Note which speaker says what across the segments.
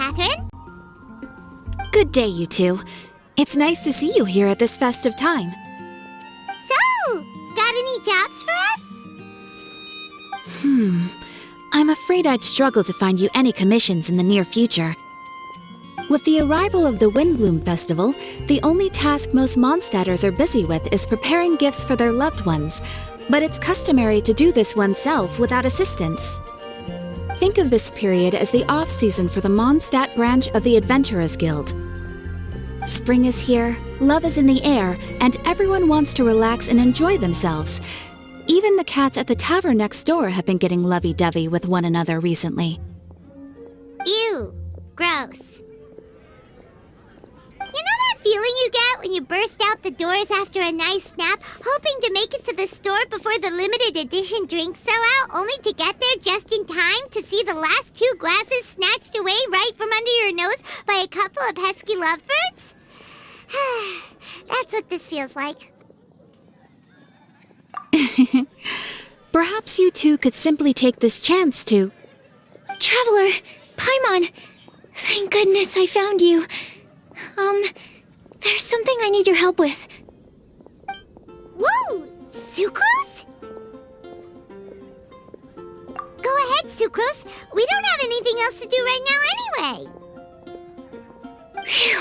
Speaker 1: Catherine.
Speaker 2: Good day, you two. It's nice to see you here at this festive time.
Speaker 1: So, got any jobs for us?
Speaker 2: I'm afraid I'd struggle to find you any commissions in the near future. With the arrival of the Windblume Festival, the only task most Mondstadters are busy with is preparing gifts for their loved ones, but it's customary to do this oneself without assistance. Think of this period as the off-season for the Mondstadt branch of the Adventurers Guild. Spring is here, love is in the air, and everyone wants to relax and enjoy themselves. Even the cats at the tavern next door have been getting lovey-dovey with one another recently.
Speaker 1: Ew. Gross. You know that feeling you get when you burst out the doors after a nice nap, hoping to make it to the store before the limited edition drinks sell out, only to get there just in time to see the last 2 glasses snatched away right from under your nose by a couple of pesky lovebirds? That's what this feels like.
Speaker 2: Perhaps you two could simply take this chance to...
Speaker 3: Traveler! Paimon! Thank goodness I found you. There's something I need your help with.
Speaker 1: Whoa! Sucrose? Go ahead, Sucrose. We don't have anything else to do right now anyway.
Speaker 3: Phew.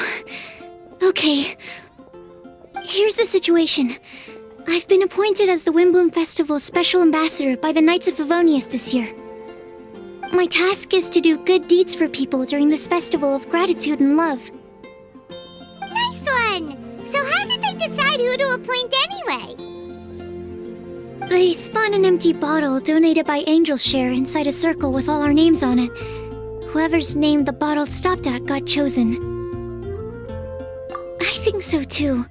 Speaker 3: Okay. Here's the situation. I've been appointed as the Windblume Festival's special ambassador by the Knights of Favonius this year. My task is to do good deeds for people during this festival of gratitude and love.
Speaker 1: Nice one! So how did they decide who to appoint anyway?
Speaker 3: They spun an empty bottle donated by Angel's Share inside a circle with all our names on it. Whoever's name the bottle stopped at got chosen. I think so too.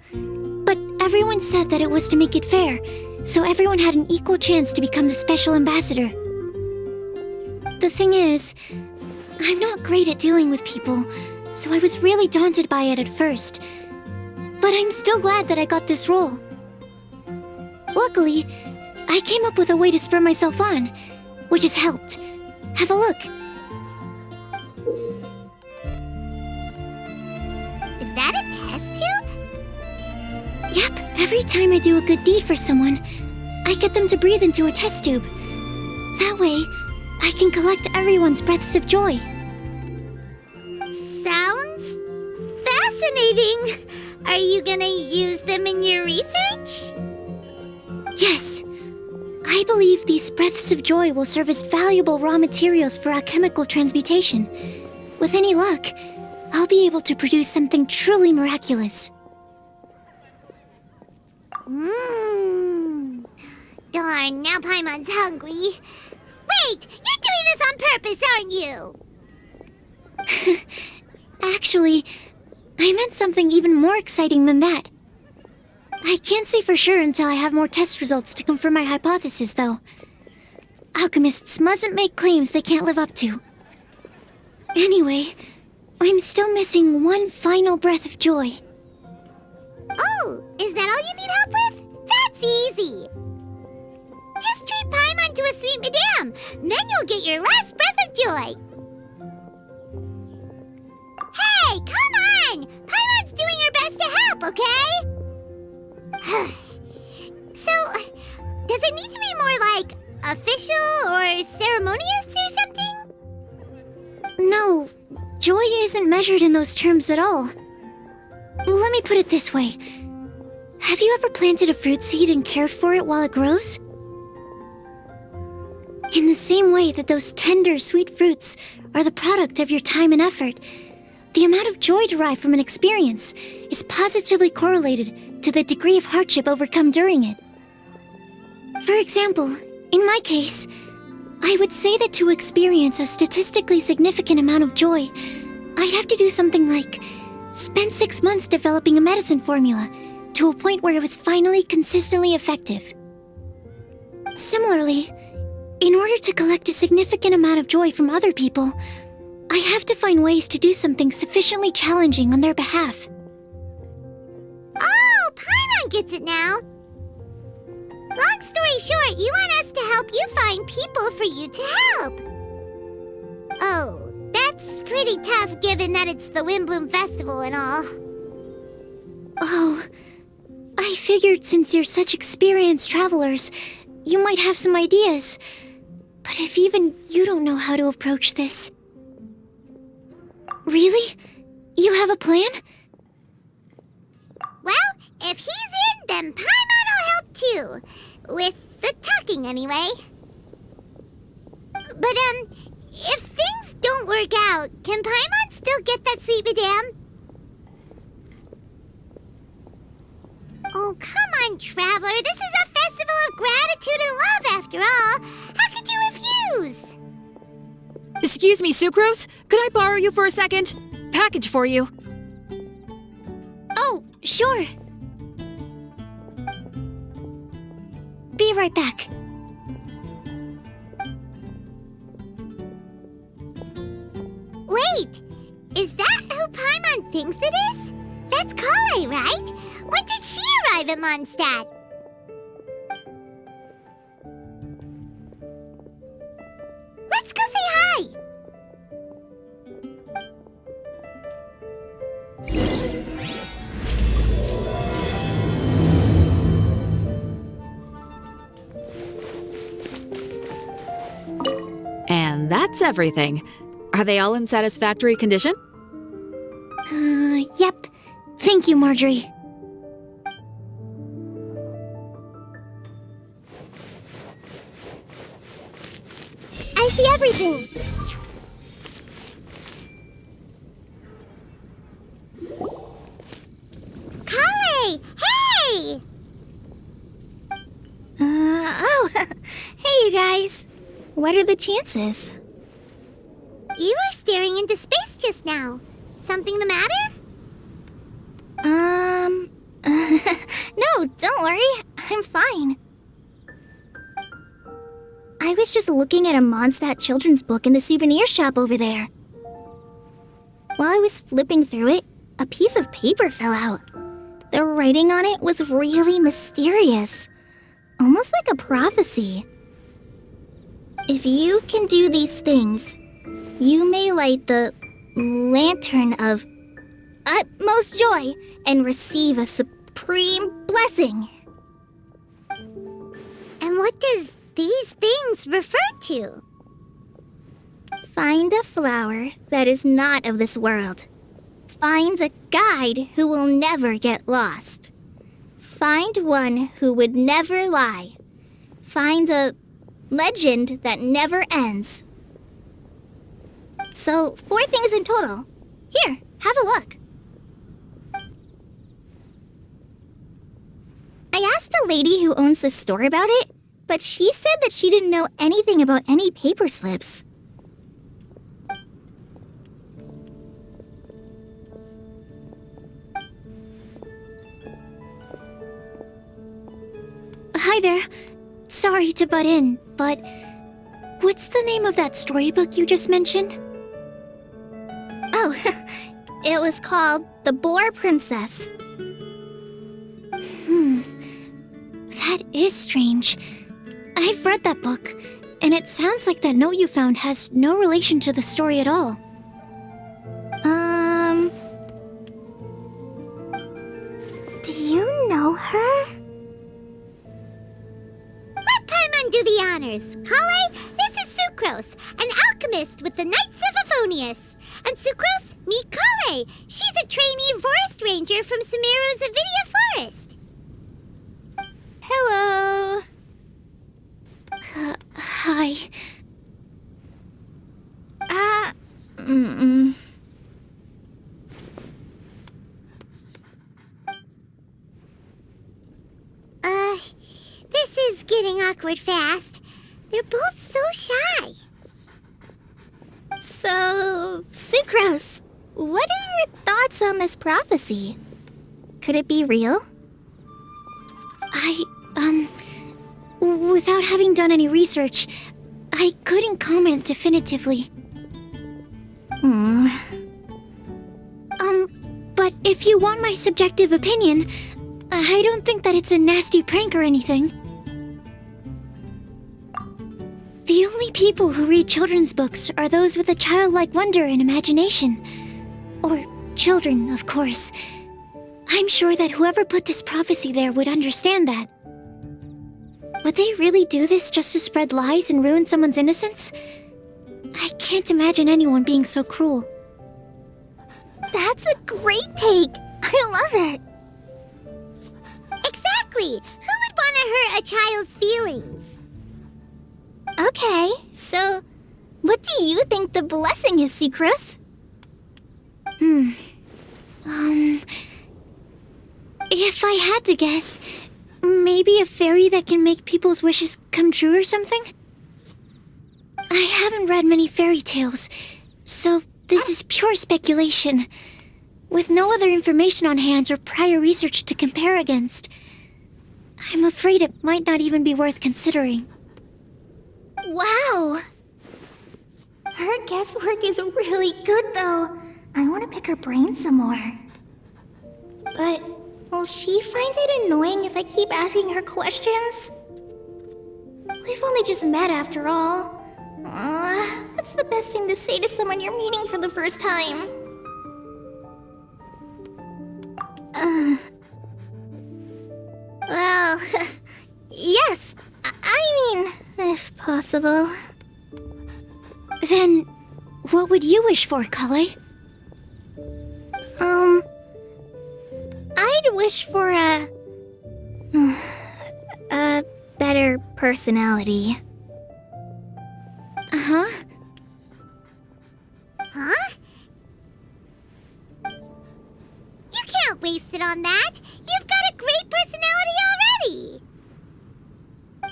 Speaker 3: But everyone said that it was to make it fair, so everyone had an equal chance to become the special ambassador. The thing is, I'm not great at dealing with people, so I was really daunted by it at first. But I'm still glad that I got this role. Luckily, I came up with a way to spur myself on, which has helped. Have a look.
Speaker 1: Is that a test tube?
Speaker 3: Yep, every time I do a good deed for someone, I get them to breathe into a test tube. That way, I can collect everyone's breaths of joy.
Speaker 1: Sounds fascinating. Are you gonna use them in your research?
Speaker 3: Yes. I believe these breaths of joy will serve as valuable raw materials for alchemical transmutation. With any luck, I'll be able to produce something truly miraculous.
Speaker 1: Darn, now Paimon's hungry. Wait, you're doing this on purpose, aren't you?
Speaker 3: Actually, I meant something even more exciting than that. I can't say for sure until I have more test results to confirm my hypothesis, though. Alchemists mustn't make claims they can't live up to. Anyway, I'm still missing one final breath of joy.
Speaker 1: Oh, is that all you need help with? That's easy. Just treat Paimon to a sweet madame, then you'll get your last breath of joy. Hey, come on! Paimon's doing her best to help, okay? So, does it need to be more like official or ceremonious or something?
Speaker 3: No, joy isn't measured in those terms at all. Let me put it this way. Have you ever planted a fruit seed and cared for it while it grows? In the same way that those tender, sweet fruits are the product of your time and effort, the amount of joy derived from an experience is positively correlated to the degree of hardship overcome during it. For example, in my case, I would say that to experience a statistically significant amount of joy, I'd have to do something like spend 6 months developing a medicine formula to a point where it was finally consistently effective. Similarly, in order to collect a significant amount of joy from other people, I have to find ways to do something sufficiently challenging on their behalf.
Speaker 1: Oh, Paimon gets it now. Long story short, you want us to help you find people for you to help. Oh, that That's pretty tough given that it's the Windblume Festival and all.
Speaker 3: Oh, I figured since you're such experienced travelers, you might have some ideas. But if even you don't know how to approach this... Really? You have a plan?
Speaker 1: Well, if he's in, then Paimon will help too. With the talking, anyway. But, if things don't work out, can Paimon still get that sweet madame? Oh, come on, Traveler. This is a festival of gratitude and love, after all. How could you refuse?
Speaker 2: Excuse me, Sucrose? Could I borrow you for a second? Package for you.
Speaker 3: Oh, sure. Be right back.
Speaker 1: Wait! Is that who Paimon thinks it is? That's Collei, right? When did she arrive at Mondstadt? Let's go say hi!
Speaker 2: And that's everything. Are they all in satisfactory condition?
Speaker 3: Yep. Thank you, Marjorie.
Speaker 1: I see everything! Collei! Hey!
Speaker 3: Hey, you guys. What are the chances?
Speaker 1: You were staring into space just now. Something the matter?
Speaker 3: No, don't worry. I'm fine. I was just looking at a Mondstadt children's book in the souvenir shop over there. While I was flipping through it, a piece of paper fell out. The writing on it was really mysterious, almost like a prophecy. If you can do these things, you may light the lantern of utmost joy and receive a supreme blessing.
Speaker 1: And what does these things refer to?
Speaker 3: Find a flower that is not of this world. Find a guide who will never get lost. Find one who would never lie. Find a legend that never ends. So, 4 things in total. Here, have a look. I asked a lady who owns the store about it, but she said that she didn't know anything about any paper slips. Hi there. Sorry to butt in, but what's the name of that storybook you just mentioned? Oh, it was called The Boar Princess. That is strange. I've read that book, and it sounds like that note you found has no relation to the story at all. Do you know her?
Speaker 1: Let Paimon do the honors. Collei, this is Sucrose, an alchemist with the Knights of Euphonius. And Sucrose, meet Collei. She's a trainee forest ranger from Sumeru's Avidia Forest.
Speaker 3: Hello. Hi.
Speaker 1: This is getting awkward fast. They're both so shy.
Speaker 3: So, Sucrose, what are your thoughts on this prophecy? Could it be real? Without having done any research, I couldn't comment definitively. But if you want my subjective opinion, I don't think that it's a nasty prank or anything. The only people who read children's books are those with a childlike wonder and imagination. Or children, of course. I'm sure that whoever put this prophecy there would understand that. Would they really do this just to spread lies and ruin someone's innocence? I can't imagine anyone being so cruel.
Speaker 1: That's a great take! I love it! Exactly! Who would want to hurt a child's feelings? Okay, so what do you think the blessing is, Sucrose?
Speaker 3: If I had to guess, maybe a fairy that can make people's wishes come true or something? I haven't read many fairy tales, so this is pure speculation. With no other information on hand or prior research to compare against, I'm afraid it might not even be worth considering.
Speaker 1: Wow! Her guesswork is really good, though. I want to pick her brain some more. But will she find it annoying if I keep asking her questions? We've only just met after all. What's the best thing to say to someone you're meeting for the first time? Well, yes. I mean, if possible.
Speaker 3: Then, what would you wish for, Collei?
Speaker 1: I'd wish for a better personality.
Speaker 3: Huh?
Speaker 1: Huh? You can't waste it on that. You've got a great personality already.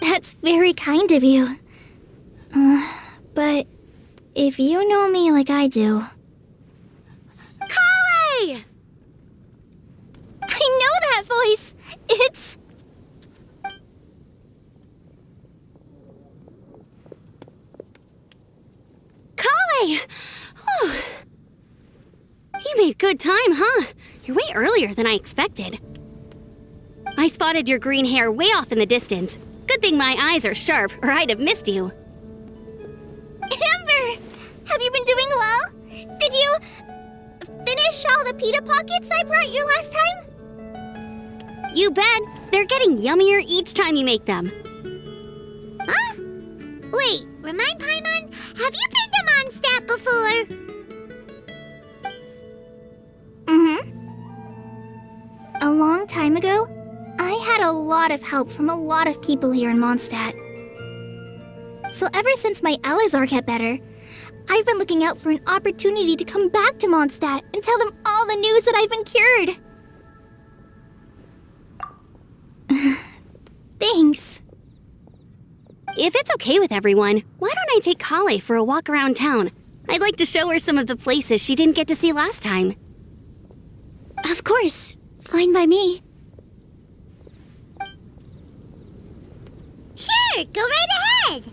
Speaker 1: That's very kind of you. But if you know me like I do... Collei! I know that voice. It's...
Speaker 4: Collei! Whew. You made good time, huh? You're way earlier than I expected. I spotted your green hair way off in the distance. Good thing my eyes are sharp, or I'd have missed you.
Speaker 1: Amber! Have you been doing well? Did you finish all the pita pockets I brought you last time?
Speaker 4: You bet. They're getting yummier each time you make them.
Speaker 1: Huh? Wait, remind Paimon, have you been to Mondstadt before? A long time ago, I had a lot of help from a lot of people here in Mondstadt. So ever since my Elizar got better, I've been looking out for an opportunity to come back to Mondstadt and tell them all the news that I've been cured. Thanks.
Speaker 4: If it's okay with everyone, why don't I take Collei for a walk around town? I'd like to show her some of the places she didn't get to see last time.
Speaker 3: Of course. Fine by me.
Speaker 1: Sure, go right ahead.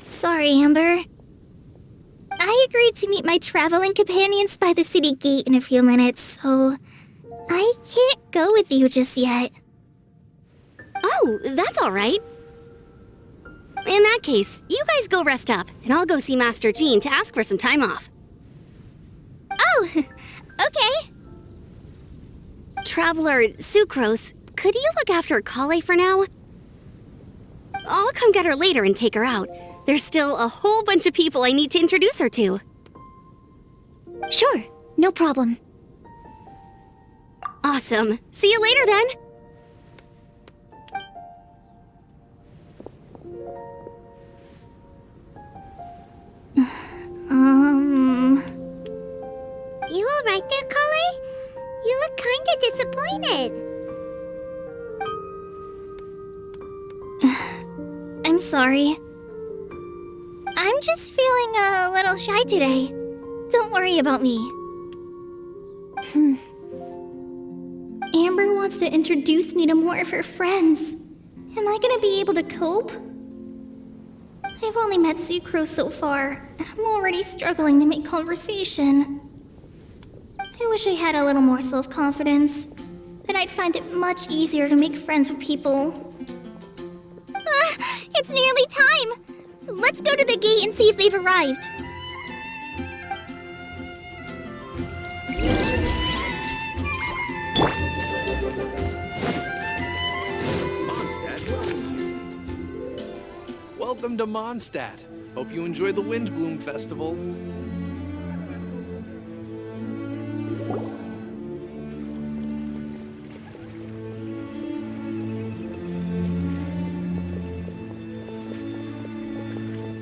Speaker 1: Sorry, Amber. I agreed to meet my traveling companions by the city gate in a few minutes, so I can't go with you just yet.
Speaker 4: Oh, that's all right. In that case, you guys go rest up, and I'll go see Master Jean to ask for some time off.
Speaker 1: Oh, okay.
Speaker 4: Traveler Sucrose, could you look after Collei for now? I'll come get her later and take her out. There's still a whole bunch of people I need to introduce her to.
Speaker 3: Sure, no problem.
Speaker 4: Awesome. See you later then.
Speaker 1: You all right there, Collei? You look kinda disappointed. I'm sorry. I'm just feeling a little shy today. Don't worry about me. Amber wants to introduce me to more of her friends. Am I gonna be able to cope? I've only met Sucrose so far, and I'm already struggling to make conversation. I wish I had a little more self-confidence.
Speaker 3: but I'd find it much easier to make friends with people. It's nearly time! Let's go to the gate and see if they've arrived.
Speaker 5: Welcome to Mondstadt. Hope you enjoy the Windblume Festival.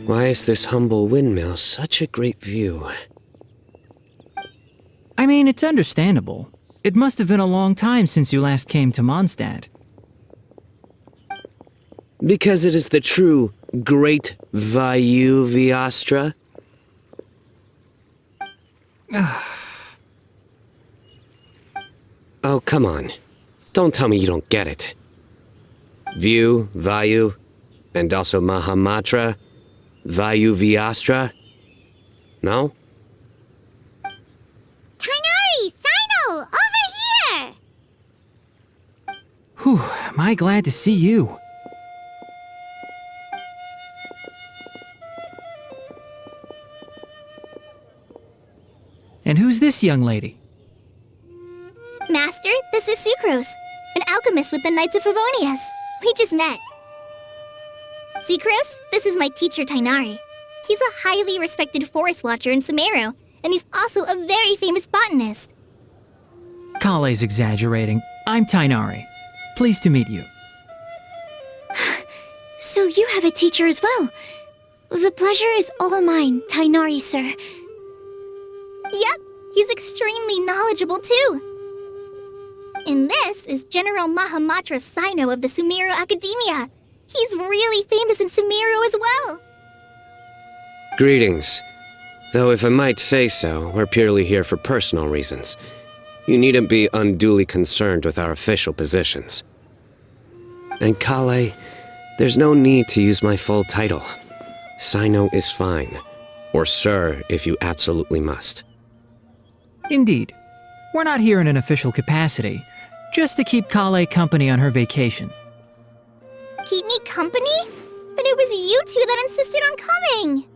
Speaker 6: Why is this humble windmill such a great view?
Speaker 7: I mean, it's understandable. It must have been a long time since you last came to Mondstadt.
Speaker 6: Because it is the true Great Vayu Viastra? Oh, come on. Don't tell me you don't get it. View, Vayu, and also Mahamatra, Vayu Viastra? No?
Speaker 1: Tighnari! Cyno! Over here!
Speaker 7: Whew, am I glad to see you. And who's this young lady?
Speaker 3: Master, this is Sucrose, an alchemist with the Knights of Favonius. We just met. Sucrose, this is my teacher Tighnari. He's a highly respected forest watcher in Sumeru, and he's also a very famous botanist.
Speaker 7: Collei's exaggerating. I'm Tighnari. Pleased to meet you.
Speaker 3: So you have a teacher as well. The pleasure is all mine, Tighnari, sir. Yep, he's extremely knowledgeable too. And this is General Mahamatra Cyno of the Sumeru Academia. He's really famous in Sumeru as well.
Speaker 6: Greetings. Though if I might say so, we're purely here for personal reasons. You needn't be unduly concerned with our official positions. And Collei, there's no need to use my full title. Cyno is fine. Or sir, if you absolutely must.
Speaker 7: Indeed. We're not here in an official capacity, just to keep Collei company on her vacation.
Speaker 3: Keep me company? But it was you two that insisted on coming.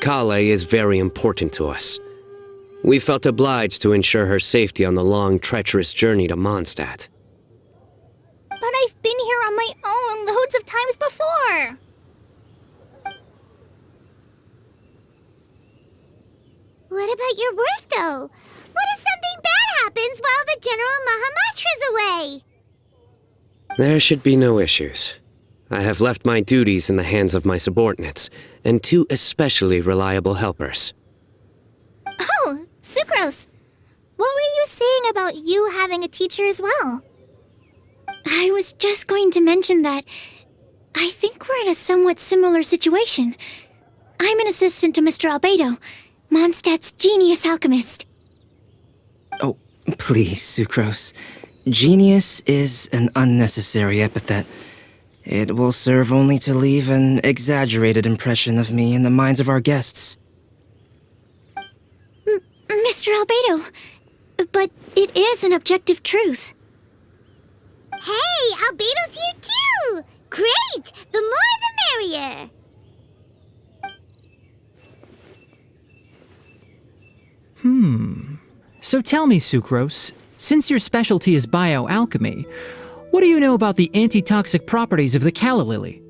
Speaker 6: Collei is very important to us. We felt obliged to ensure her safety on the long, treacherous journey to Mondstadt.
Speaker 3: But I've been here on my own loads of times before.
Speaker 1: What about your work, though? What if something bad happens while the General Mahamatra's away?
Speaker 6: There should be no issues. I have left my duties in the hands of my subordinates, and 2 especially reliable helpers.
Speaker 3: Oh, Sucrose. What were you saying about you having a teacher as well? I was just going to mention that I think we're in a somewhat similar situation. I'm an assistant to Mr. Albedo, Mondstadt's genius alchemist.
Speaker 8: Oh, please, Sucrose. Genius is an unnecessary epithet. It will serve only to leave an exaggerated impression of me in the minds of our guests.
Speaker 3: Mr. Albedo, but it is an objective truth.
Speaker 1: Hey, Albedo's here too! Great! The more the merrier!
Speaker 7: So tell me, Sucrose, since your specialty is bioalchemy, what do you know about the antitoxic properties of the calla lily?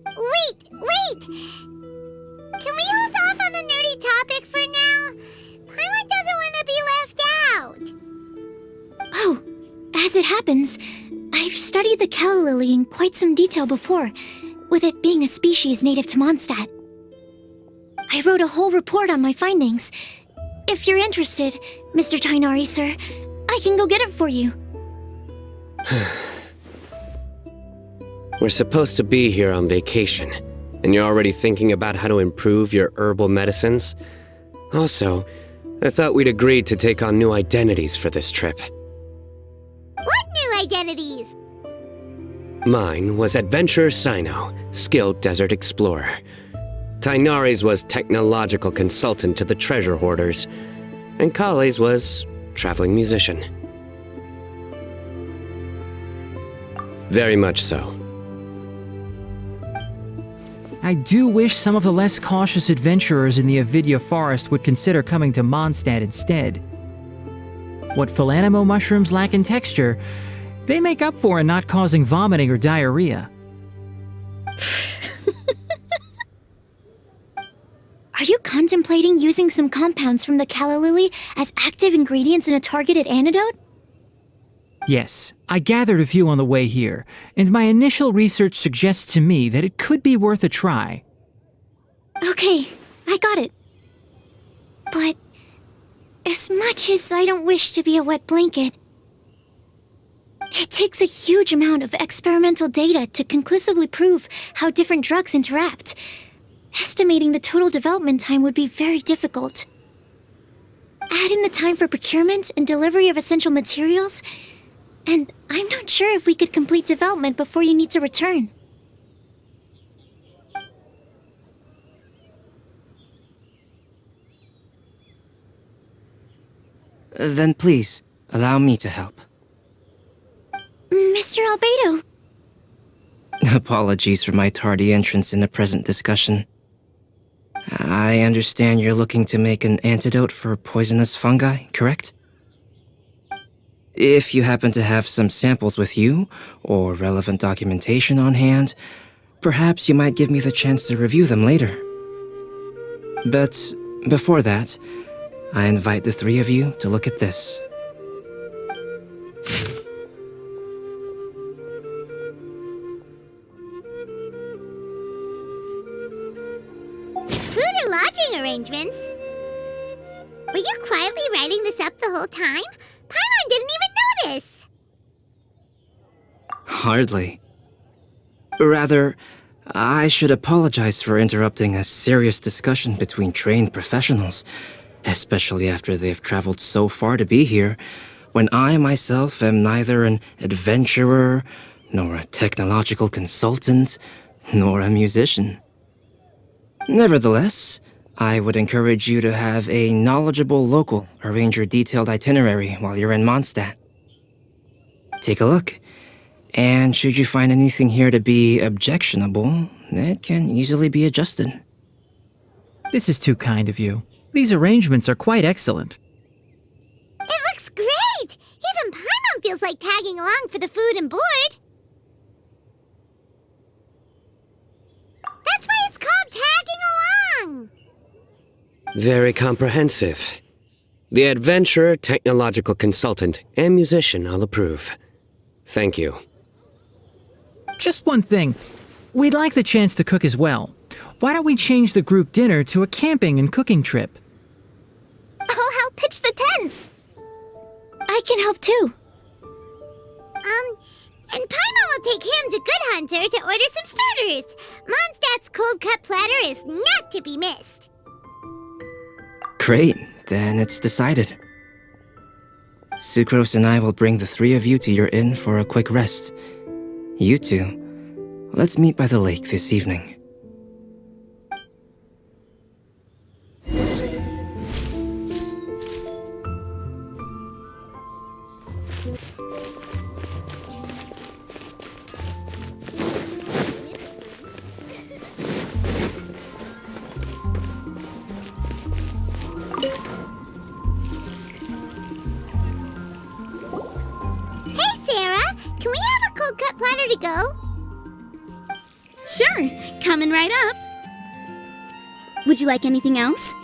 Speaker 1: Wait! Can we hold off on the nerdy topic for now? Paimon doesn't want to be left out.
Speaker 3: Oh, as it happens, I've studied the calla lily in quite some detail before, with it being a species native to Mondstadt. I wrote a whole report on my findings. If you're interested, Mr. Tighnari, sir, I can go get it for you.
Speaker 6: We're supposed to be here on vacation, and you're already thinking about how to improve your herbal medicines? Also, I thought we'd agreed to take on new identities for this trip.
Speaker 1: What new identities?
Speaker 6: Mine was Adventurer Cyno, skilled desert explorer. Tighnari's was technological consultant to the treasure hoarders, and Collei's was traveling musician. Very much so.
Speaker 7: I do wish some of the less cautious adventurers in the Avidya forest would consider coming to Mondstadt instead. What Philanimo mushrooms lack in texture, they make up for in not causing vomiting or diarrhea.
Speaker 3: Are you contemplating using some compounds from the calla lily as active ingredients in a targeted antidote?
Speaker 7: Yes, I gathered a few on the way here, and my initial research suggests to me that it could be worth a try.
Speaker 3: Okay, I got it. But as much as I don't wish to be a wet blanket, it takes a huge amount of experimental data to conclusively prove how different drugs interact. Estimating the total development time would be very difficult. Add in the time for procurement and delivery of essential materials, and I'm not sure if we could complete development before you need to return.
Speaker 8: Then please, allow me to help.
Speaker 3: Mr. Albedo.
Speaker 8: Apologies for my tardy entrance in the present discussion. I understand you're looking to make an antidote for poisonous fungi, correct? If you happen to have some samples with you, or relevant documentation on hand, perhaps you might give me the chance to review them later. But before that, I invite the three of you to look at this.
Speaker 1: Food and lodging arrangements? Were you quietly writing this up the whole time? Paimon didn't even notice!
Speaker 8: Hardly. Rather, I should apologize for interrupting a serious discussion between trained professionals, especially after they've traveled so far to be here, when I myself am neither an adventurer, nor a technological consultant, nor a musician. Nevertheless, I would encourage you to have a knowledgeable local arrange your detailed itinerary while you're in Mondstadt. Take a look, and should you find anything here to be objectionable, it can easily be adjusted.
Speaker 7: This is too kind of you. These arrangements are quite excellent.
Speaker 1: It looks great! Even Paimon feels like tagging along for the food and board. That's why it's called tagging along!
Speaker 6: Very comprehensive. The adventurer, technological consultant, and musician all approve. Thank you.
Speaker 7: Just one thing. We'd like the chance to cook as well. Why don't we change the group dinner to a camping and cooking trip?
Speaker 4: I'll help pitch the tents!
Speaker 3: I can help too.
Speaker 1: And Paimon will take him to Good Hunter to order some starters. Mondstadt's cold-cut platter is not to be missed.
Speaker 8: Great, then it's decided. Sucrose and I will bring the three of you to your inn for a quick rest. You two, let's meet by the lake this evening.
Speaker 1: To go?
Speaker 4: Sure, coming right up. Would you like anything else?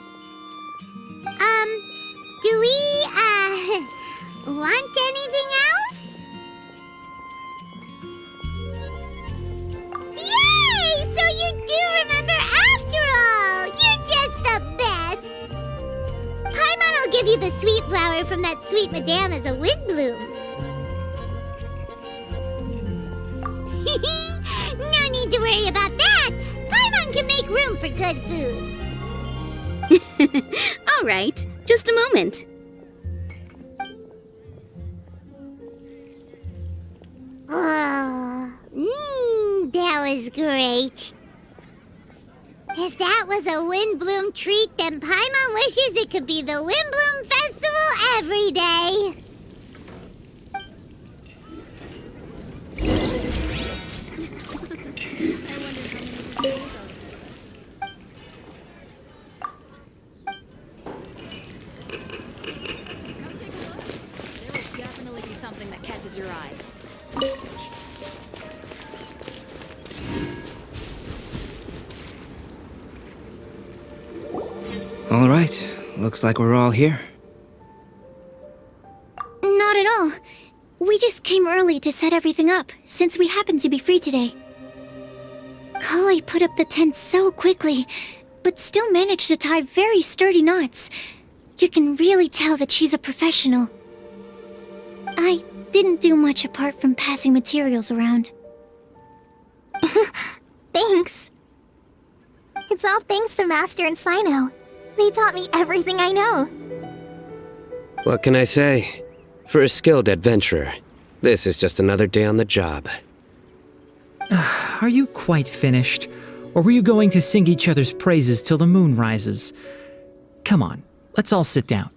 Speaker 1: Do we, want anything else? Yay! So you do remember after all! You're just the best! Paimon will give you the sweet flower from that sweet madame as a windbloom. No need to worry about that! Paimon can make room for good food.
Speaker 4: All right, just a moment.
Speaker 1: Oh, that was great. If that was a Windblume treat, then Paimon wishes it could be the Windblume Festival every day.
Speaker 4: catches your eye?
Speaker 8: All right, looks like we're all here.
Speaker 3: Not at all. We just came early to set everything up, since we happen to be free today. Collei put up the tent so quickly, but still managed to tie very sturdy knots. You can really tell that she's a professional. I didn't do much apart from passing materials around.
Speaker 1: Thanks. It's all thanks to Master and Cyno. They taught me everything I know.
Speaker 6: What can I say? For a skilled adventurer, this is just another day on the job.
Speaker 7: Are you quite finished? Or were you going to sing each other's praises till the moon rises? Come on, let's all sit down.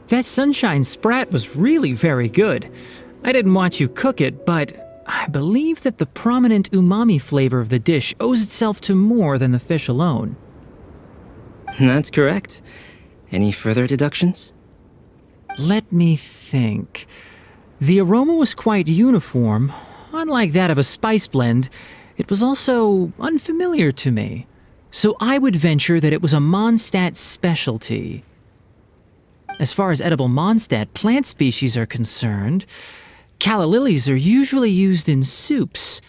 Speaker 7: That sunshine sprat was really very good. I didn't watch you cook it, but I believe that the prominent umami flavor of the dish owes itself to more than the fish alone.
Speaker 8: That's correct. Any further deductions?
Speaker 7: Let me think. The aroma was quite uniform. Unlike that of a spice blend, it was also unfamiliar to me. So I would venture that it was a Mondstadt specialty. As far as edible Mondstadt plant species are concerned, calla lilies are usually used in soups.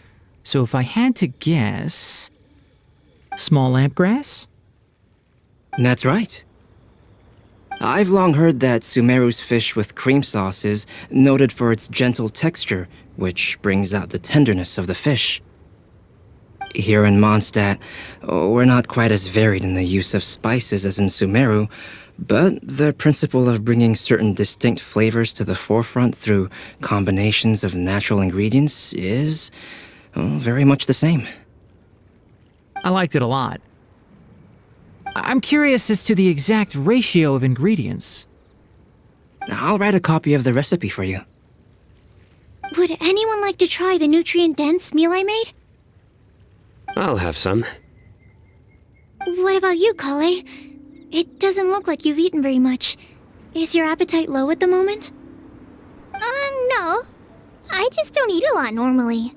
Speaker 7: So if I had to guess... small lampgrass?
Speaker 8: That's right. I've long heard that Sumeru's fish with cream sauce is noted for its gentle texture, which brings out the tenderness of the fish. Here in Mondstadt, we're not quite as varied in the use of spices as in Sumeru, but the principle of bringing certain distinct flavors to the forefront through combinations of natural ingredients is very much the same.
Speaker 7: I liked it a lot. I'm curious as to the exact ratio of ingredients.
Speaker 8: I'll write a copy of the recipe for you.
Speaker 3: Would anyone like to try the nutrient-dense meal I made?
Speaker 6: I'll have some.
Speaker 3: What about you, Collei? It doesn't look like you've eaten very much. Is your appetite low at the moment?
Speaker 1: No. I just don't eat a lot normally.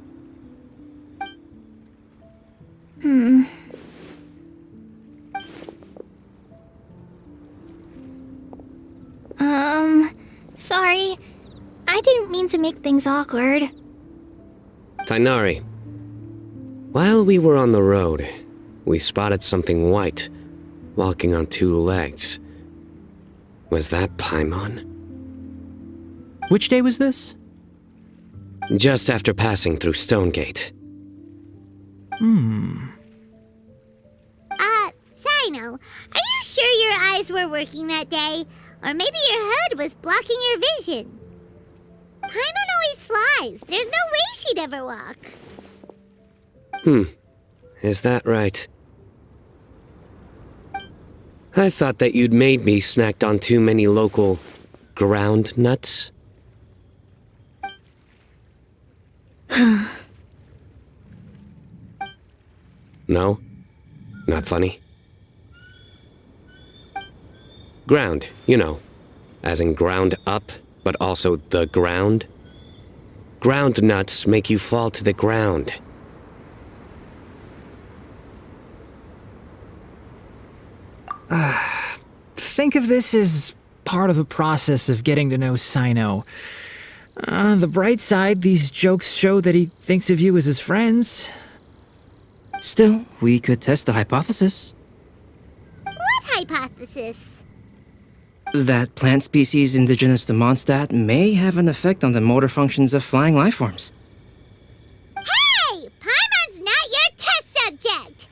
Speaker 1: Sorry. I didn't mean to make things awkward.
Speaker 6: Tighnari. While we were on the road, we spotted something white, walking on two legs. Was that Paimon?
Speaker 7: Which day was this?
Speaker 6: Just after passing through Stonegate.
Speaker 1: Cyno, are you sure your eyes were working that day? Or maybe your hood was blocking your vision? Paimon always flies. There's no way she'd ever walk.
Speaker 6: Is that right? I thought that you'd made me snacked on too many local ground nuts. No? Not funny? Ground, you know. As in ground up, but also the ground. Ground nuts make you fall to the ground.
Speaker 7: Think of this as part of the process of getting to know Cyno. On the bright side, these jokes show that he thinks of you as his friends.
Speaker 8: Still, we could test the hypothesis.
Speaker 1: What hypothesis?
Speaker 8: That plant species indigenous to Mondstadt may have an effect on the motor functions of flying lifeforms.
Speaker 1: Hey! Paimon's not your test subject!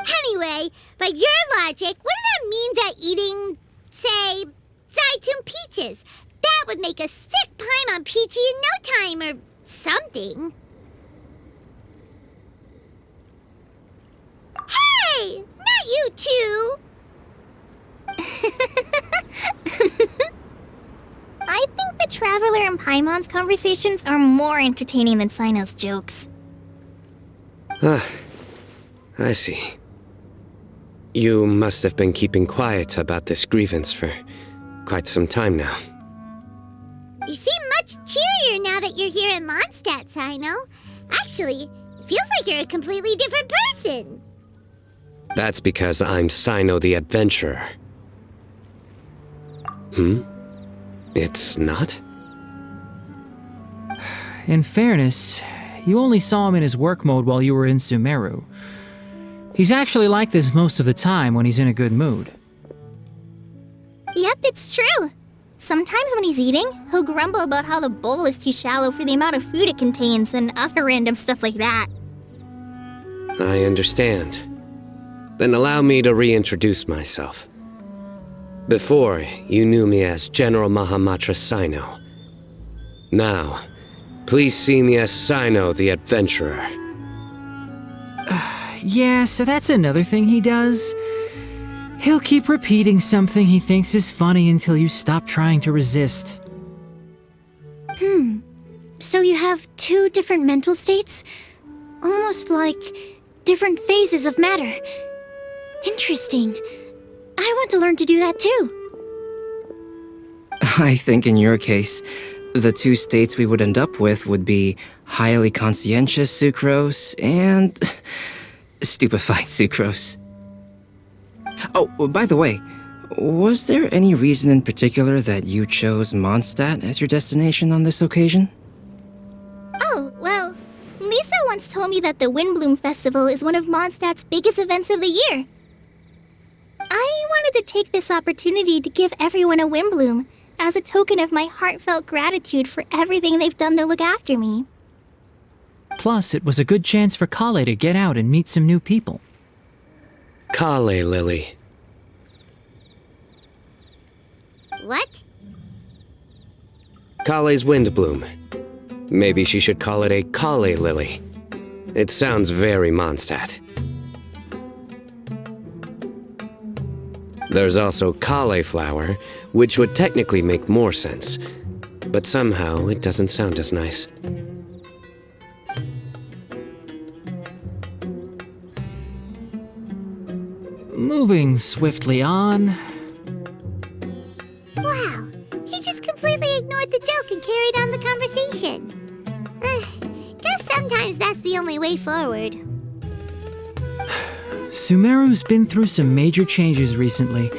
Speaker 1: Anyway, by your logic, wouldn't that mean that eating, say, Zaitun peaches, that would make a sick Paimon peachy in no time or something? Hey! Not you two! I think the Traveler and Paimon's conversations are more entertaining than Cyno's jokes.
Speaker 6: I see. You must have been keeping quiet about this grievance for quite some time now.
Speaker 1: You seem much cheerier now that you're here in Mondstadt, Cyno. Actually, it feels like you're a completely different person.
Speaker 6: That's because I'm Cyno the Adventurer. It's not?
Speaker 7: In fairness, you only saw him in his work mode while you were in Sumeru. He's actually like this most of the time when he's in a good mood.
Speaker 9: Yep, it's true. Sometimes when he's eating, he'll grumble about how the bowl is too shallow for the amount of food it contains and other random stuff like that.
Speaker 6: I understand. Then allow me to reintroduce myself. Before, you knew me as General Mahamatra Cyno. Now, please see me as Cyno the Adventurer.
Speaker 7: Yeah, so that's another thing he does. He'll keep repeating something he thinks is funny until you stop trying to resist.
Speaker 3: So you have two different mental states? Almost like different phases of matter. Interesting. I want to learn to do that too.
Speaker 8: I think in your case, the two states we would end up with would be highly conscientious Sucrose and stupefied Sucrose. Oh, by the way, was there any reason in particular that you chose Mondstadt as your destination on this occasion?
Speaker 9: Oh, well, Lisa once told me that the Windblume Festival is one of Mondstadt's biggest events of the year. I wanted to take this opportunity to give everyone a Windblume as a token of my heartfelt gratitude for everything they've done to look after me.
Speaker 7: Plus, it was a good chance for Collei to get out and meet some new people.
Speaker 6: Collei, Lily.
Speaker 1: What?
Speaker 6: Collei's Windblume. Maybe she should call it a Collei Lily. It sounds very Mondstadt. There's also cauliflower, which would technically make more sense, but somehow it doesn't sound as nice.
Speaker 7: Moving swiftly on.
Speaker 1: Wow, he just completely ignored the joke and carried on the conversation. Guess sometimes that's the only way forward.
Speaker 7: Sumeru's been through some major changes recently,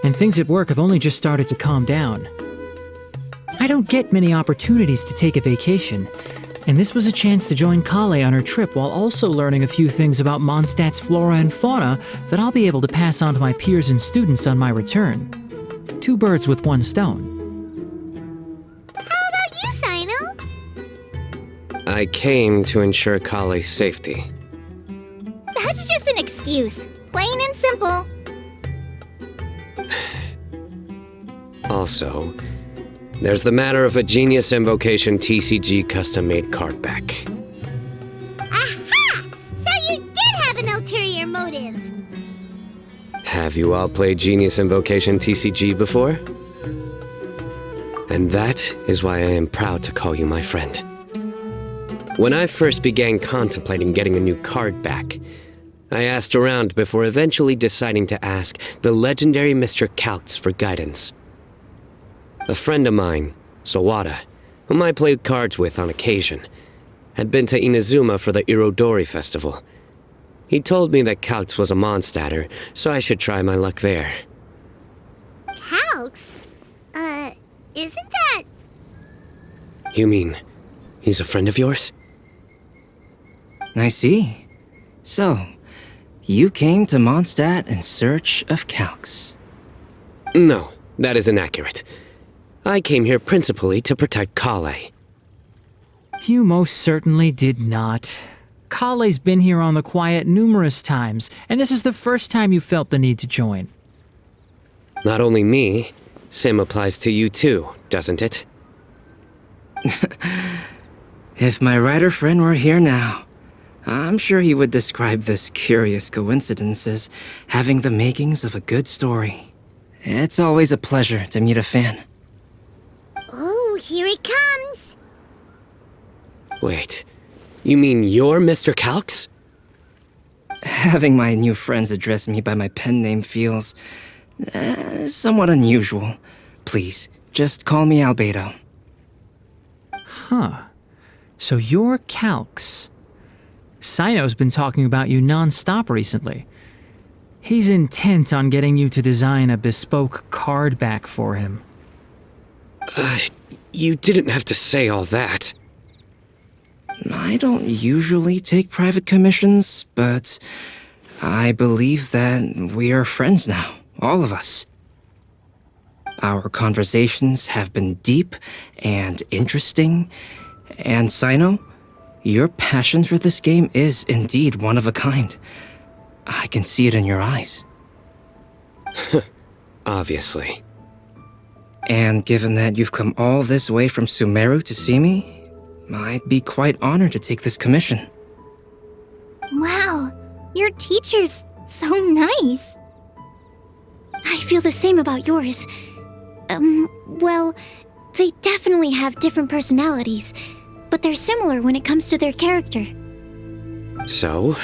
Speaker 7: and things at work have only just started to calm down. I don't get many opportunities to take a vacation, and this was a chance to join Collei on her trip while also learning a few things about Mondstadt's flora and fauna that I'll be able to pass on to my peers and students on my return. Two birds with one stone.
Speaker 1: How about you, Cyno?
Speaker 6: I came to ensure Collei's safety.
Speaker 9: That's just an excuse. Plain and simple.
Speaker 6: Also, there's the matter of a Genius Invocation TCG custom-made card back.
Speaker 1: Aha! So you did have an ulterior motive.
Speaker 6: Have you all played Genius Invocation TCG before? And that is why I am proud to call you my friend. When I first began contemplating getting a new card back, I asked around before eventually deciding to ask the legendary Mr. Calx for guidance. A friend of mine, Sawada, whom I played cards with on occasion, had been to Inazuma for the Irodori Festival. He told me that Calx was a Mondstadter, so I should try my luck there.
Speaker 1: Calx? Isn't that...
Speaker 6: You mean, he's a friend of yours?
Speaker 8: I see. So, you came to Mondstadt in search of Calx.
Speaker 6: No, that is inaccurate. I came here principally to protect Collei.
Speaker 7: You most certainly did not. Collei's been here on the quiet numerous times, and this is the first time you felt the need to join.
Speaker 6: Not only me, same applies to you too, doesn't it?
Speaker 8: If my writer friend were here now, I'm sure he would describe this curious coincidence as having the makings of a good story. It's always a pleasure to meet a fan.
Speaker 1: Oh, here he comes.
Speaker 6: Wait, you mean you're Mr. Calx?
Speaker 8: Having my new friends address me by my pen name feels somewhat unusual. Please, just call me Albedo.
Speaker 7: Huh. So you're Calx. Cyno's been talking about you non-stop recently. He's intent on getting you to design a bespoke card back for him.
Speaker 6: You didn't have to say all that.
Speaker 8: I don't usually take private commissions, but I believe that we are friends now, all of us. Our conversations have been deep and interesting, and Cyno, your passion for this game is indeed one of a kind. I can see it in your eyes.
Speaker 6: Obviously.
Speaker 8: And given that you've come all this way from Sumeru to see me, I'd be quite honored to take this commission.
Speaker 9: Wow, your teacher's so nice.
Speaker 3: I feel the same about yours. Well, they definitely have different personalities, but they're similar when it comes to their character.
Speaker 6: So,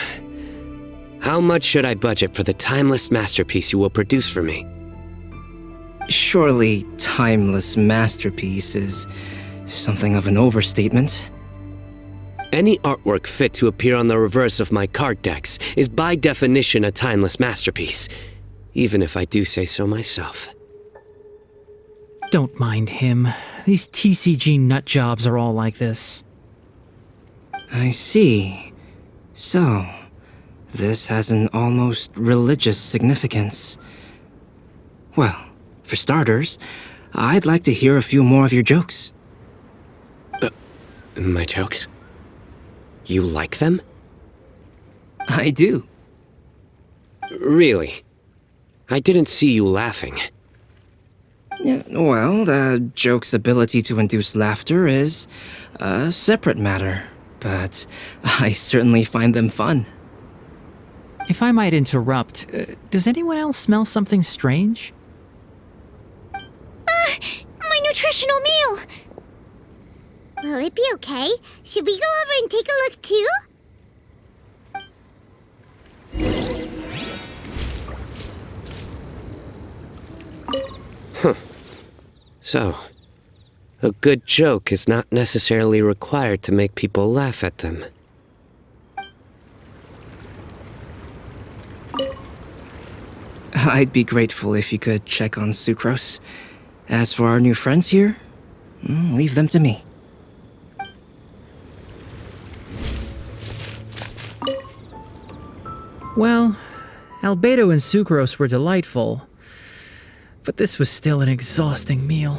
Speaker 6: how much should I budget for the timeless masterpiece you will produce for me?
Speaker 8: Surely, timeless masterpiece is something of an overstatement.
Speaker 6: Any artwork fit to appear on the reverse of my card decks is by definition a timeless masterpiece, even if I do say so myself.
Speaker 7: Don't mind him. These TCG nutjobs are all like this.
Speaker 8: I see. So, this has an almost religious significance. Well, for starters, I'd like to hear a few more of your jokes.
Speaker 6: My jokes? You like them?
Speaker 8: I do.
Speaker 6: Really? I didn't see you laughing.
Speaker 8: Yeah, well, the joke's ability to induce laughter is a separate matter, but I certainly find them fun.
Speaker 7: If I might interrupt, does anyone else smell something strange?
Speaker 3: My nutritional meal!
Speaker 1: Will it be okay? Should we go over and take a look too?
Speaker 6: So, a good joke is not necessarily required to make people laugh at them.
Speaker 8: I'd be grateful if you could check on Sucrose. As for our new friends here, leave them to me.
Speaker 7: Well, Albedo and Sucrose were delightful, but this was still an exhausting meal.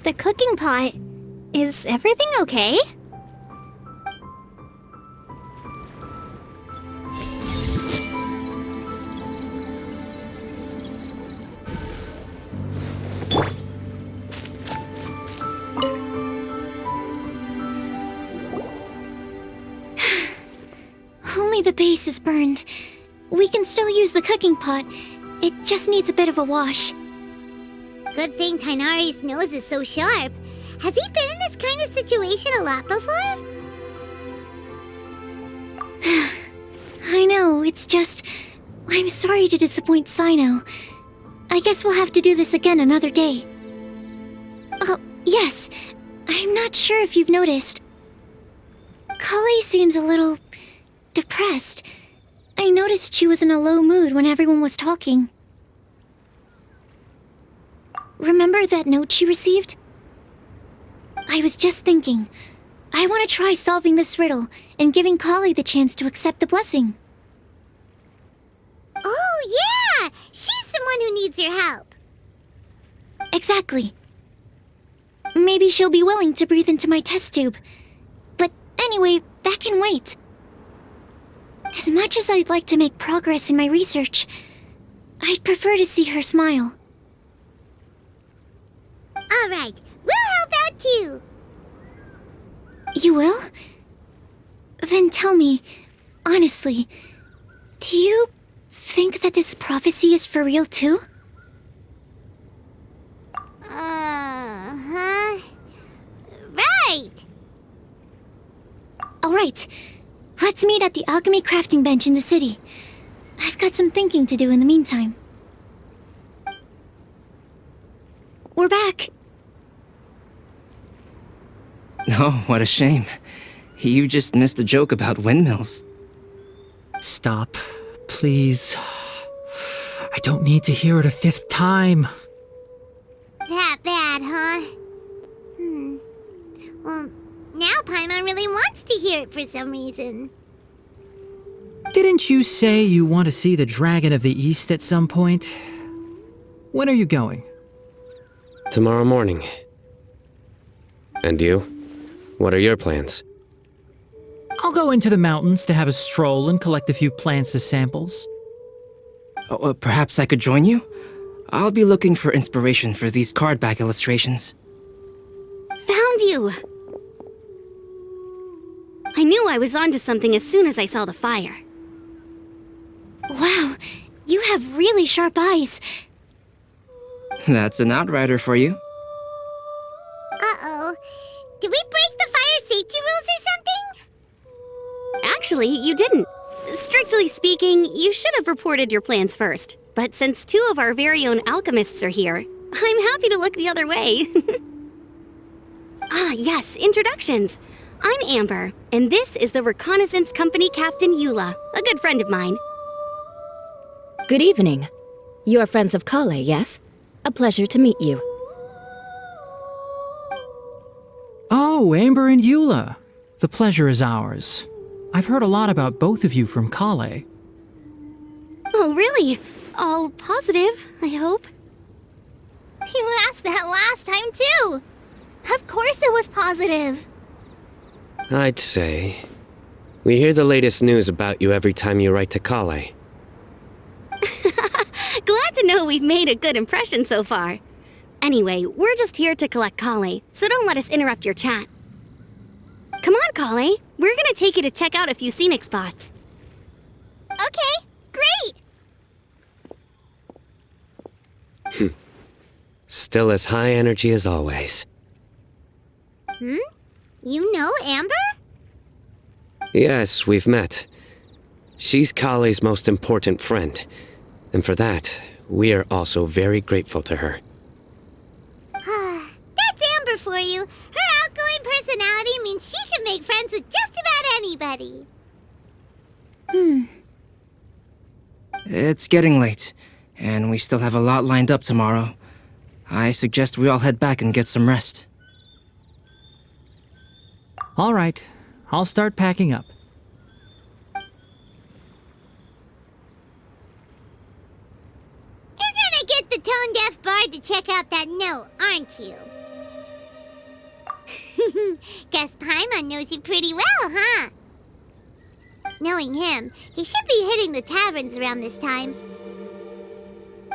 Speaker 9: The cooking pot. Is everything okay?
Speaker 3: Only the base is burned. We can still use the cooking pot. It just needs a bit of a wash.
Speaker 1: Good thing Tighnari's nose is so sharp. Has he been in this kind of situation a lot before?
Speaker 3: I know, it's just... I'm sorry to disappoint Cyno. I guess we'll have to do this again another day. Oh, yes. I'm not sure if you've noticed. Collei seems a little... depressed. I noticed she was in a low mood when everyone was talking. Remember that note she received? I was just thinking. I want to try solving this riddle and giving Collei the chance to accept the blessing.
Speaker 1: Oh, yeah! She's someone who needs your help.
Speaker 3: Exactly. Maybe she'll be willing to breathe into my test tube. But anyway, that can wait. As much as I'd like to make progress in my research, I'd prefer to see her smile.
Speaker 1: All right, we'll help out too.
Speaker 3: You will? Then tell me, honestly, do you think that this prophecy is for real too?
Speaker 1: Right?
Speaker 3: right. Let's meet at the alchemy crafting bench in the city. I've got some thinking to do in the meantime. We're back.
Speaker 8: Oh, what a shame. You just missed a joke about windmills.
Speaker 7: Stop, please. I don't need to hear it a fifth time.
Speaker 1: That bad, huh? Well, now Paimon really wants to hear it for some reason.
Speaker 7: Didn't you say you want to see the Dragon of the East at some point? When are you going?
Speaker 6: Tomorrow morning. And you? What are your plans?
Speaker 7: I'll go into the mountains to have a stroll and collect a few plants as samples.
Speaker 8: Oh, perhaps I could join you? I'll be looking for inspiration for these card back illustrations.
Speaker 4: Found you! I knew I was onto something as soon as I saw the fire.
Speaker 3: Wow, you have really sharp eyes.
Speaker 8: That's an outrider for you.
Speaker 1: Uh-oh. Did we break the fire safety rules or something?
Speaker 4: Actually, you didn't. Strictly speaking, you should have reported your plans first. But since two of our very own alchemists are here, I'm happy to look the other way. Ah, yes, introductions. I'm Amber, and this is the Reconnaissance Company Captain Eula, a good friend of mine.
Speaker 2: Good evening. You are friends of Collei, yes? A pleasure to meet you.
Speaker 7: Oh, Amber and Eula. The pleasure is ours. I've heard a lot about both of you from Collei.
Speaker 4: Oh, really? All positive, I hope.
Speaker 9: You asked that last time, too. Of course it was positive.
Speaker 6: I'd say. We hear the latest news about you every time you write to Collei.
Speaker 4: Glad to know we've made a good impression so far. Anyway, we're just here to collect Collei, so don't let us interrupt your chat. Come on, Collei. We're gonna take you to check out a few scenic spots.
Speaker 9: Okay, great.
Speaker 6: Still as high energy as always.
Speaker 1: You know Amber?
Speaker 6: Yes, we've met. She's Collei's most important friend. And for that, we are also very grateful to her.
Speaker 1: That's Amber for you. Her outgoing personality means she can make friends with just about anybody.
Speaker 8: It's getting late, and we still have a lot lined up tomorrow. I suggest we all head back and get some rest.
Speaker 7: All right, I'll start packing up.
Speaker 1: You're gonna get the tone-deaf bard to check out that note, aren't you? Guess Paimon knows you pretty well, huh? Knowing him, he should be hitting the taverns around this time.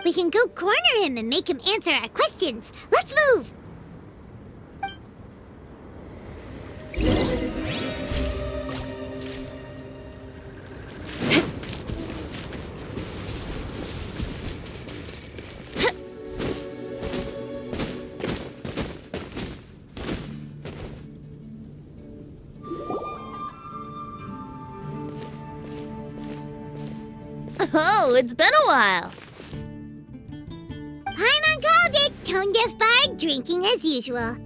Speaker 1: We can go corner him and make him answer our questions. Let's move!
Speaker 10: Oh, it's been a while.
Speaker 1: Paimon called it, tone-deaf bard drinking as usual.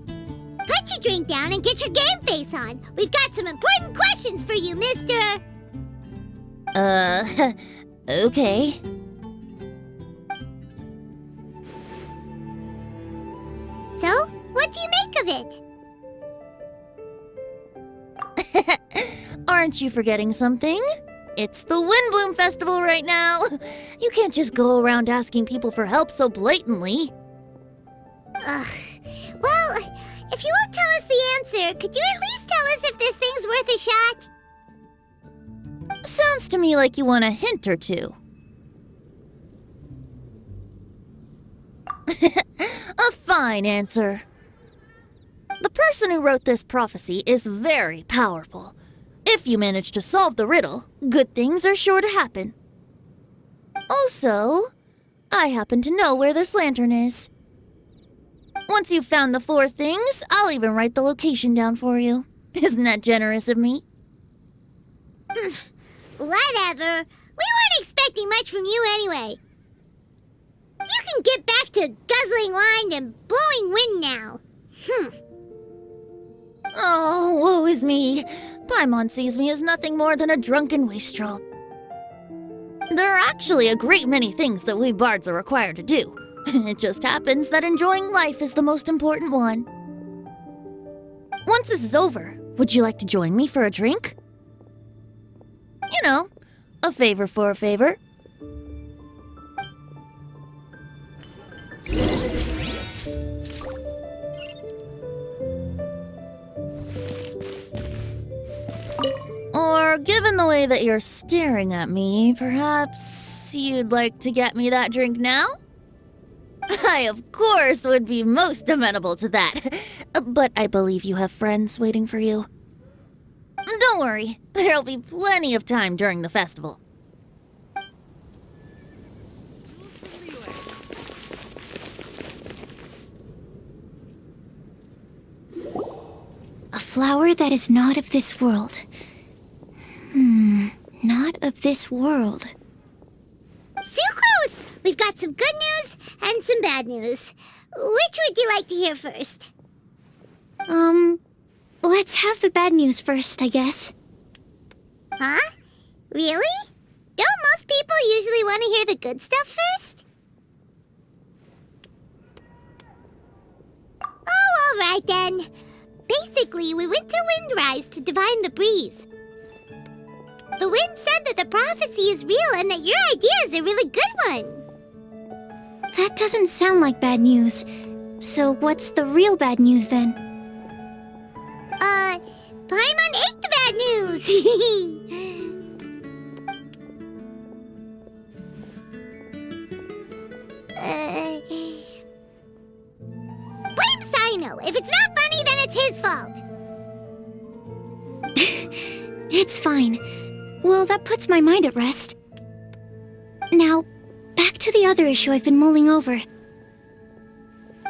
Speaker 1: Put your drink down and get your game face on. We've got some important questions for you, mister.
Speaker 10: Okay.
Speaker 1: So, what do you make of it?
Speaker 10: Aren't you forgetting something? It's the Windblume Festival right now. You can't just go around asking people for help so blatantly.
Speaker 1: Ugh. Well, if you won't tell us the answer, could you at least tell us if this thing's worth a shot?
Speaker 10: Sounds to me like you want a hint or two. A fine answer. The person who wrote this prophecy is very powerful. If you manage to solve the riddle, good things are sure to happen. Also, I happen to know where this lantern is. Once you've found the 4 things, I'll even write the location down for you. Isn't that generous of me?
Speaker 1: Whatever. We weren't expecting much from you anyway. You can get back to guzzling wine and blowing wind now.
Speaker 10: Oh, woe is me. Paimon sees me as nothing more than a drunken wastrel. There are actually a great many things that we bards are required to do. It just happens that enjoying life is the most important one. Once this is over, would you like to join me for a drink? You know, a favor for a favor. Or, given the way that you're staring at me, perhaps you'd like to get me that drink now? I, of course, would be most amenable to that. But I believe you have friends waiting for you. Don't worry, there'll be plenty of time during the festival.
Speaker 3: A flower that is not of this world. Not of this world.
Speaker 1: Sucrose! We've got some good news and some bad news. Which would you like to hear first?
Speaker 3: Let's have the bad news first, I guess.
Speaker 1: Huh? Really? Don't most people usually want to hear the good stuff first? Oh, alright then. Basically, we went to Windrise to divine the breeze. The wind said that the prophecy is real and that your idea is a really good one.
Speaker 3: That doesn't sound like bad news. So what's the real bad news then?
Speaker 1: Paimon ate the bad news! Blame Cyno. If it's not funny, then it's his fault.
Speaker 3: It's fine. Well, that puts my mind at rest. Now, back to the other issue I've been mulling over.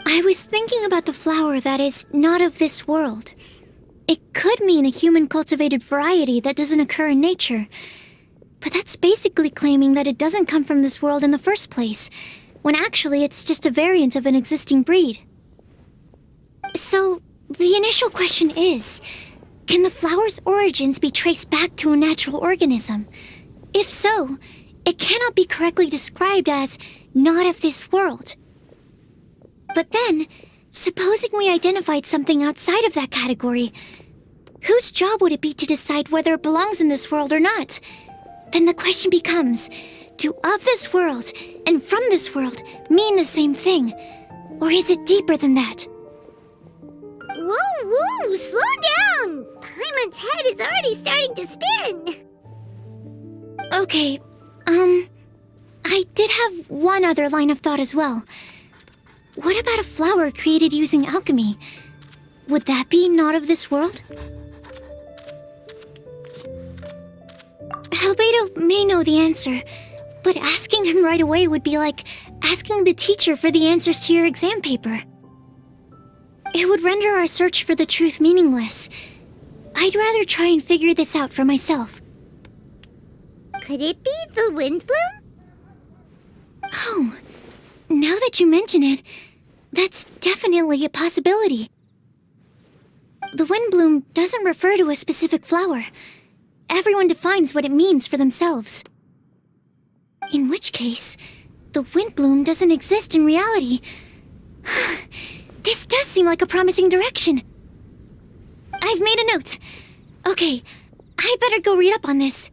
Speaker 3: I was thinking about the flower that is not of this world. It could mean a human-cultivated variety that doesn't occur in nature. But that's basically claiming that it doesn't come from this world in the first place, when actually it's just a variant of an existing breed. So, the initial question is, can the flower's origins be traced back to a natural organism? If so, it cannot be correctly described as not of this world. But then, supposing we identified something outside of that category, whose job would it be to decide whether it belongs in this world or not? Then the question becomes, do of this world and from this world mean the same thing? Or is it deeper than that?
Speaker 1: Whoa, slow down! Paimon's head is already starting to spin.
Speaker 3: Okay, I did have one other line of thought as well. What about a flower created using alchemy? Would that be not of this world? Albedo may know the answer, but asking him right away would be like asking the teacher for the answers to your exam paper. It would render our search for the truth meaningless. I'd rather try and figure this out for myself.
Speaker 1: Could it be the Windblume?
Speaker 3: Oh, now that you mention it, that's definitely a possibility. The Windblume doesn't refer to a specific flower. Everyone defines what it means for themselves. In which case, the Windblume doesn't exist in reality. This does seem like a promising direction. I've made a note. Okay, I better go read up on this.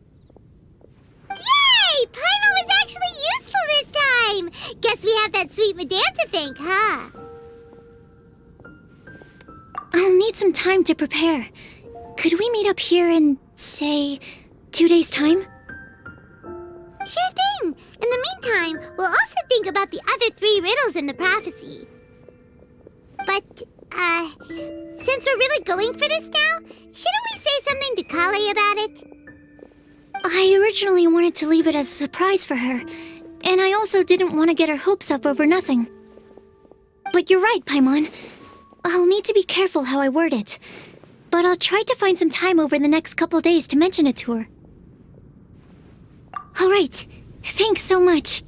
Speaker 1: Yay! Paimon was actually useful this time! Guess we have that sweet madame to thank, huh?
Speaker 3: I'll need some time to prepare. Could we meet up here in, say, 2 days' time?
Speaker 1: Sure thing! In the meantime, we'll also think about the other 3 riddles in the prophecy. But, since we're really going for this now, shouldn't we say something to Collei about it?
Speaker 3: I originally wanted to leave it as a surprise for her, and I also didn't want to get her hopes up over nothing. But you're right, Paimon. I'll need to be careful how I word it. but I'll try to find some time over the next couple days to mention it to her. All right. Thanks so much.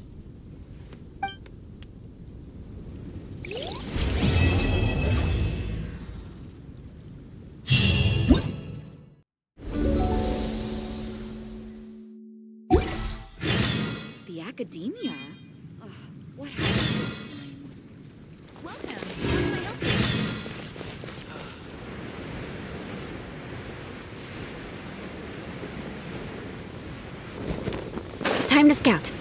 Speaker 2: The academia? Ugh, what happened this time? Welcome. How can I help you? Time to scout.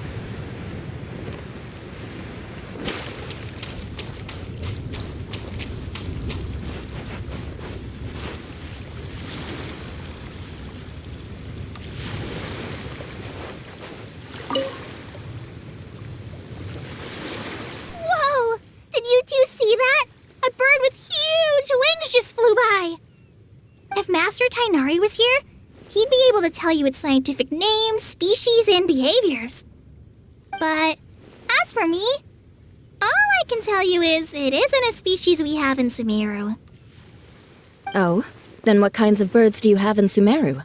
Speaker 9: Whoa! Did you two see that? A bird with huge wings just flew by! If Master Tighnari was here, he'd be able to tell you its scientific names, species, and behaviors. But as for me, all I can tell you is it isn't a species we have in Sumeru.
Speaker 2: Oh, then what kinds of birds do you have in Sumeru?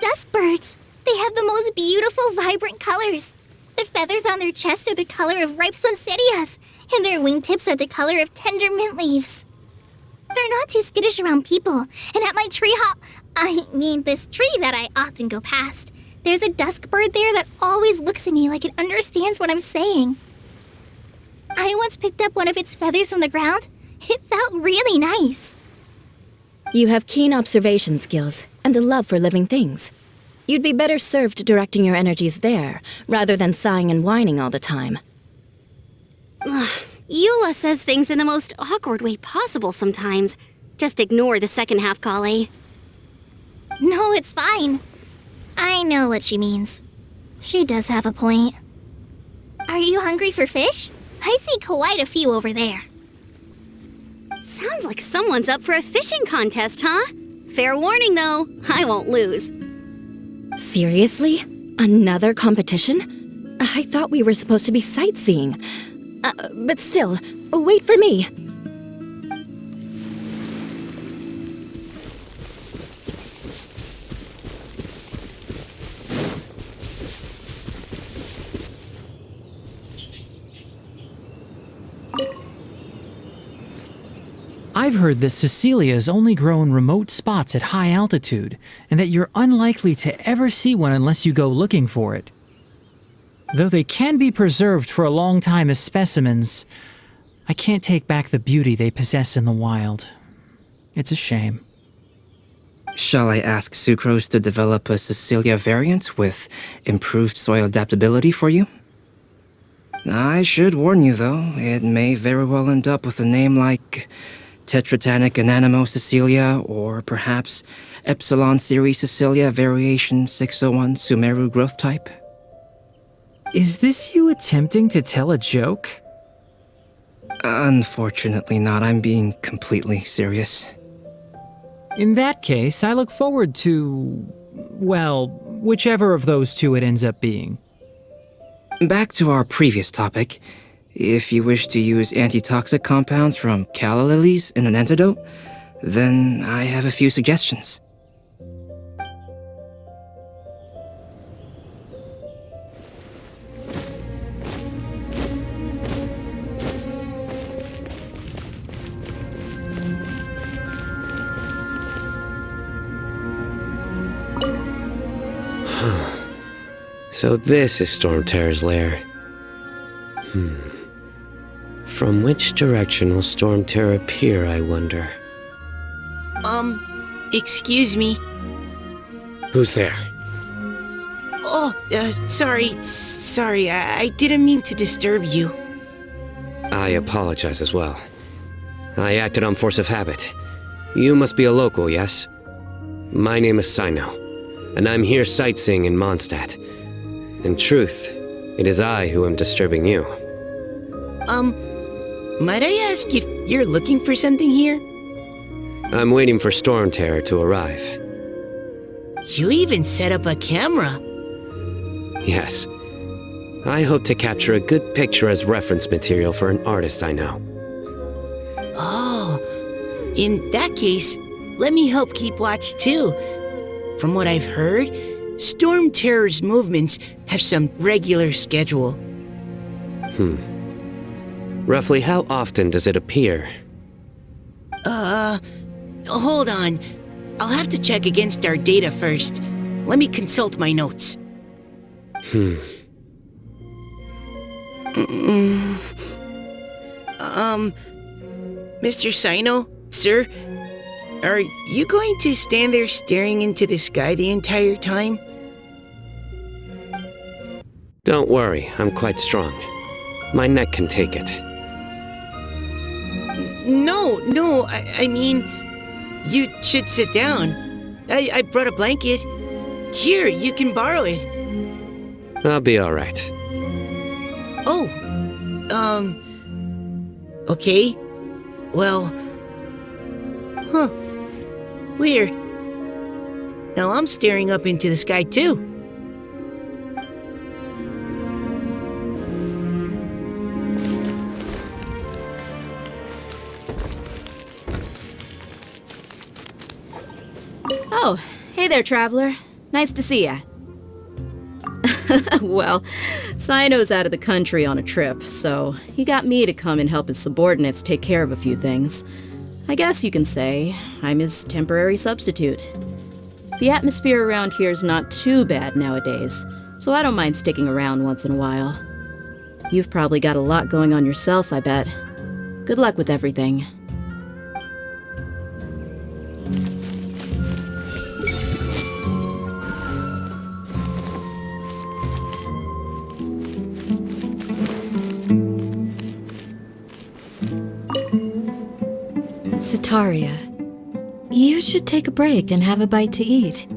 Speaker 9: Dusk birds. They have the most beautiful, vibrant colors. The feathers on their chests are the color of ripe sunsettias, and their wingtips are the color of tender mint leaves. They're not too skittish around people, and at my this tree that I often go past, there's a dusk bird there that always looks at me like it understands what I'm saying. I once picked up one of its feathers from the ground. It felt really nice.
Speaker 2: You have keen observation skills and a love for living things. You'd be better served directing your energies there, rather than sighing and whining all the time.
Speaker 4: Eula says things in the most awkward way possible sometimes. Just ignore the second half, Collei.
Speaker 9: No, it's fine. I know what she means. She does have a point. Are you hungry for fish? I see quite a few over there.
Speaker 4: Sounds like someone's up for a fishing contest, huh? Fair warning, though. I won't lose.
Speaker 2: Seriously? Another competition? I thought we were supposed to be sightseeing. But still, wait for me.
Speaker 7: I've heard that Cecilias only grow in remote spots at high altitude, and that you're unlikely to ever see one unless you go looking for it. Though they can be preserved for a long time as specimens, I can't take back the beauty they possess in the wild. It's a shame.
Speaker 8: Shall I ask Sucrose to develop a Cecilia variant with improved soil adaptability for you? I should warn you, though, it may very well end up with a name like Tetratanic Ananimo Cecilia, or perhaps Epsilon Series Cecilia Variation 601 Sumeru growth type.
Speaker 7: Is this you attempting to tell a joke?
Speaker 8: Unfortunately not. I'm being completely serious.
Speaker 7: In that case, I look forward to, well, whichever of those two it ends up being.
Speaker 8: Back to our previous topic. If you wish to use antitoxic compounds from calla lilies in an antidote, then I have a few suggestions.
Speaker 6: So this is Stormterror's lair. From which direction will Stormterror appear, I wonder?
Speaker 11: Excuse me.
Speaker 6: Who's there?
Speaker 11: Oh, sorry, I didn't mean to disturb you.
Speaker 6: I apologize as well. I acted on force of habit. You must be a local, yes? My name is Cyno, and I'm here sightseeing in Mondstadt. In truth, it is I who am disturbing you.
Speaker 11: Might I ask if you're looking for something here?
Speaker 6: I'm waiting for Stormterror to arrive.
Speaker 11: You even set up a camera.
Speaker 6: Yes. I hope to capture a good picture as reference material for an artist I know.
Speaker 11: Oh, in that case, let me help keep watch too. From what I've heard, Storm Terror's movements have some regular schedule.
Speaker 6: Roughly how often does it appear?
Speaker 11: Hold on. I'll have to check against our data first. Let me consult my notes. Mr. Cyno, sir? Are you going to stand there staring into the sky the entire time?
Speaker 6: Don't worry, I'm quite strong. My neck can take it.
Speaker 11: No, I mean, you should sit down. I brought a blanket. Here, you can borrow it.
Speaker 6: I'll be alright.
Speaker 11: Oh, okay. Well, weird. Now I'm staring up into the sky too.
Speaker 12: Oh, hey there, traveler. Nice to see ya. Well, Cyno's out of the country on a trip, so he got me to come and help his subordinates take care of a few things. I guess you can say I'm his temporary substitute. The atmosphere around here is not too bad nowadays, so I don't mind sticking around once in a while. You've probably got a lot going on yourself, I bet. Good luck with everything.
Speaker 13: Sataria, you should take a break and have a bite to eat.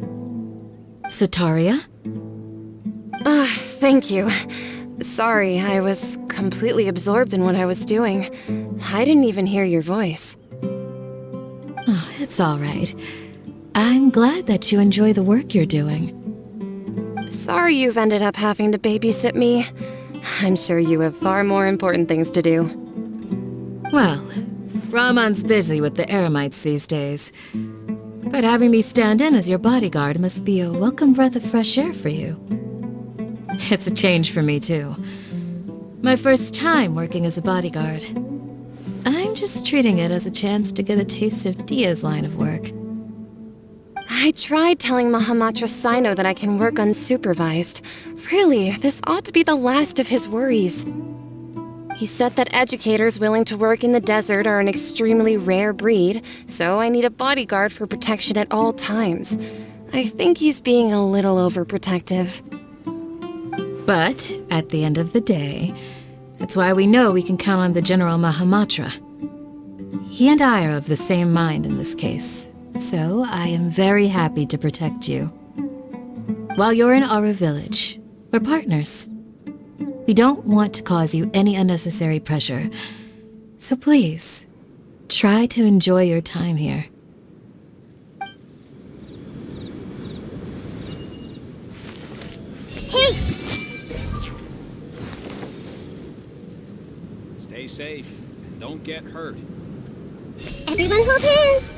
Speaker 13: Sataria?
Speaker 14: Thank you. Sorry, I was completely absorbed in what I was doing. I didn't even hear your voice.
Speaker 13: Oh, it's all right. I'm glad that you enjoy the work you're doing.
Speaker 14: Sorry you've ended up having to babysit me. I'm sure you have far more important things to do.
Speaker 13: Well, Ramon's busy with the Eremites these days. But having me stand in as your bodyguard must be a welcome breath of fresh air for you. It's a change for me, too. My first time working as a bodyguard. I'm just treating it as a chance to get a taste of Deyha's line of work.
Speaker 14: I tried telling Mahamatra Cyno that I can work unsupervised. Really, this ought to be the last of his worries. He said that educators willing to work in the desert are an extremely rare breed, so I need a bodyguard for protection at all times. I think he's being a little overprotective.
Speaker 13: But, at the end of the day, that's why we know we can count on the General Mahamatra. He and I are of the same mind in this case, so I am very happy to protect you. While you're in our village, we're partners. We don't want to cause you any unnecessary pressure, so please, try to enjoy your time here.
Speaker 1: Hey!
Speaker 15: Stay safe and don't get hurt.
Speaker 1: Everyone hold hands!